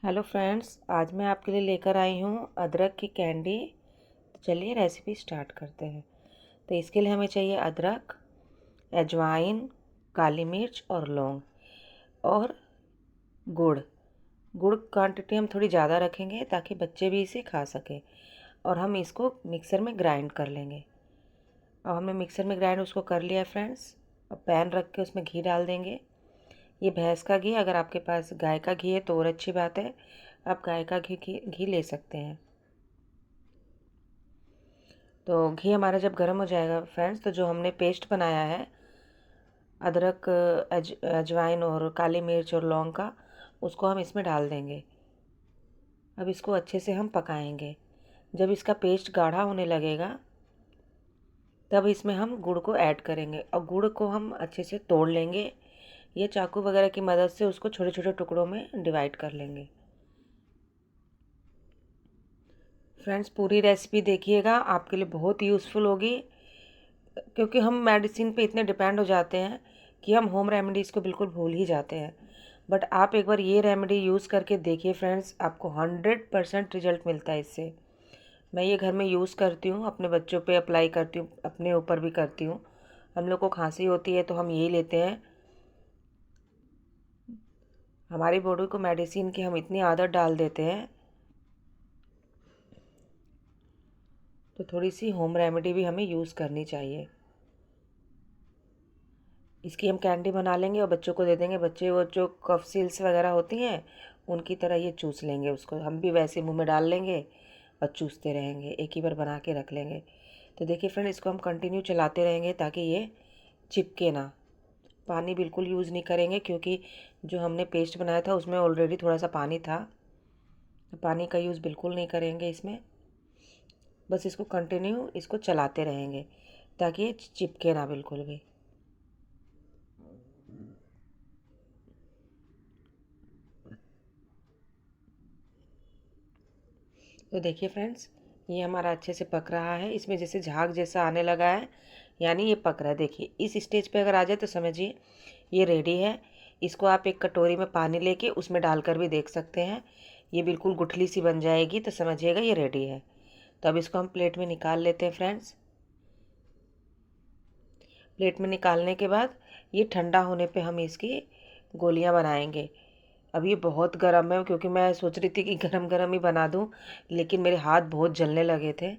Hello friends, आज मैं आपके लिए लेकर आई हूँ अदरक की कैंडी। तो चलिए रेसिपी स्टार्ट करते हैं। तो इसके लिए हमें चाहिए अदरक, अजवाइन, काली मिर्च और लौंग और गुड़। गुड़ क्वांटिटी हम थोड़ी ज़्यादा रखेंगे ताकि बच्चे भी इसे खा सकें। और हम इसको मिक्सर में ग्राइंड कर लेंगे। अब हमने मिक्सर में ग्राइंड उसको कर लिया है फ्रेंड्स। अब पैन रख के उसमें घी डाल देंगे। ये भैंस का घी, अगर आपके पास गाय का घी है तो और अच्छी बात है, आप गाय का घी ले सकते हैं। तो घी हमारा जब गर्म हो जाएगा फ्रेंड्स, तो जो हमने पेस्ट बनाया है अदरक, अजवाइन और काली मिर्च और लौंग का, उसको हम इसमें डाल देंगे। अब इसको अच्छे से हम पकाएंगे। जब इसका पेस्ट गाढ़ा होने लगेगा तब इसमें हम गुड़ को ऐड करेंगे और गुड़ को हम अच्छे से तोड़ लेंगे। ये चाकू वगैरह की मदद से उसको छोटे छोटे टुकड़ों में डिवाइड कर लेंगे। फ्रेंड्स, पूरी रेसिपी देखिएगा, आपके लिए बहुत यूज़फुल होगी। क्योंकि हम मेडिसिन पे इतने डिपेंड हो जाते हैं कि हम होम रेमेडीज़ को बिल्कुल भूल ही जाते हैं। बट आप एक बार ये रेमेडी यूज़ करके देखिए फ्रेंड्स, आपको 100% रिजल्ट मिलता है इससे। मैं ये घर में यूज़ करती हूँ, अपने बच्चों पे अप्लाई करती हूँ, अपने ऊपर भी करती हूँ। हम लोग को खांसी होती है तो हम यही लेते हैं। हमारी बॉडी को मेडिसिन की हम इतनी आदत डाल देते हैं, तो थोड़ी सी होम रेमेडी भी हमें यूज़ करनी चाहिए। इसकी हम कैंडी बना लेंगे और बच्चों को दे देंगे। बच्चे वो जो कफ सील्स वगैरह होती हैं उनकी तरह ये चूस लेंगे उसको। हम भी वैसे मुंह में डाल लेंगे और चूसते रहेंगे। एक ही बार बना के रख लेंगे। तो देखिए फ्रेंड, इसको हम कंटिन्यू चलाते रहेंगे ताकि ये चिपके ना। पानी बिल्कुल यूज़ नहीं करेंगे क्योंकि जो हमने पेस्ट बनाया था उसमें ऑलरेडी थोड़ा सा पानी था। तो पानी का यूज़ बिल्कुल नहीं करेंगे इसमें। बस इसको कंटिन्यू इसको चलाते रहेंगे ताकि ये चिपके ना बिल्कुल भी। तो देखिए फ्रेंड्स, ये हमारा अच्छे से पक रहा है। इसमें जैसे झाग जैसा आने लगा है, यानी ये पक रहा है। देखिए इस स्टेज पे अगर आ जाए तो समझिए ये रेडी है। इसको आप एक कटोरी में पानी लेके उसमें डालकर भी देख सकते हैं। ये बिल्कुल गुठली सी बन जाएगी तो समझिएगा ये रेडी है। तो अब इसको हम प्लेट में निकाल लेते हैं फ्रेंड्स। प्लेट में निकालने के बाद ये ठंडा होने पे हम इसकी गोलियां बनाएंगे। अब ये बहुत गर्म है, क्योंकि मैं सोच रही थी कि गरम गरम ही बना दूं, लेकिन मेरे हाथ बहुत जलने लगे थे।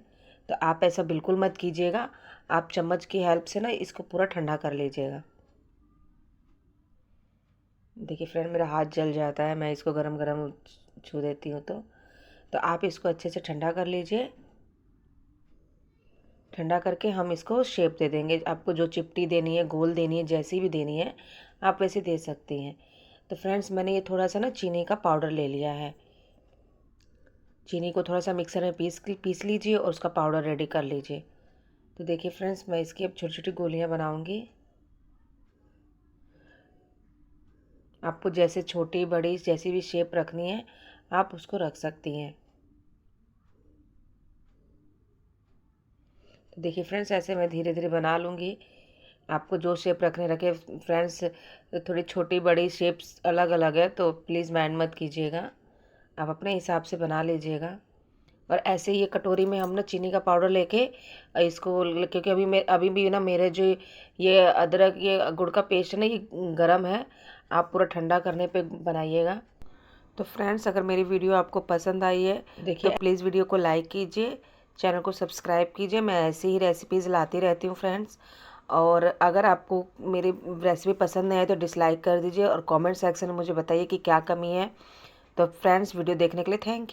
तो आप ऐसा बिल्कुल मत कीजिएगा। आप चम्मच की हेल्प से ना इसको पूरा ठंडा कर लीजिएगा। देखिए फ्रेंड, मेरा हाथ जल जाता है, मैं इसको गरम गरम छू देती हूँ। तो आप इसको अच्छे से ठंडा कर लीजिए। ठंडा करके हम इसको शेप दे देंगे। आपको जो चिपटी देनी है, गोल देनी है, जैसी भी देनी है आप वैसे दे सकती हैं। तो फ्रेंड्स, मैंने ये थोड़ा सा ना चीनी का पाउडर ले लिया है। चीनी को थोड़ा सा मिक्सर में पीस लीजिए और उसका पाउडर रेडी कर लीजिए। तो देखिए फ्रेंड्स, मैं इसकी अब छोटी छोटी गोलियां बनाऊंगी। आपको जैसे छोटी बड़ी जैसी भी शेप रखनी है आप उसको रख सकती हैं। तो देखिए फ्रेंड्स, ऐसे मैं धीरे धीरे बना लूँगी। आपको जो शेप रखने रखे फ्रेंड्स, थोड़ी छोटी बड़ी शेप्स अलग अलग है तो प्लीज़ माइंड मत कीजिएगा। आप अपने हिसाब से बना लीजिएगा। और ऐसे ही ये कटोरी में हम ना चीनी का पाउडर लेके इसको, क्योंकि अभी भी ना मेरे जो ये अदरक ये गुड़ का पेस्ट है ना, ये गरम है। आप पूरा ठंडा करने पे बनाइएगा। तो फ्रेंड्स, अगर मेरी वीडियो आपको पसंद आई है देखिए, तो प्लीज़ वीडियो को लाइक कीजिए, चैनल को सब्सक्राइब कीजिए। मैं ऐसी ही रेसिपीज़ लाती रहती हूँ फ्रेंड्स। और अगर आपको मेरी रेसिपी पसंद नहीं आए तो डिसलाइक कर दीजिए और कमेंट सेक्शन में मुझे बताइए कि क्या कमी है। तो फ्रेंड्स, वीडियो देखने के लिए थैंक यू।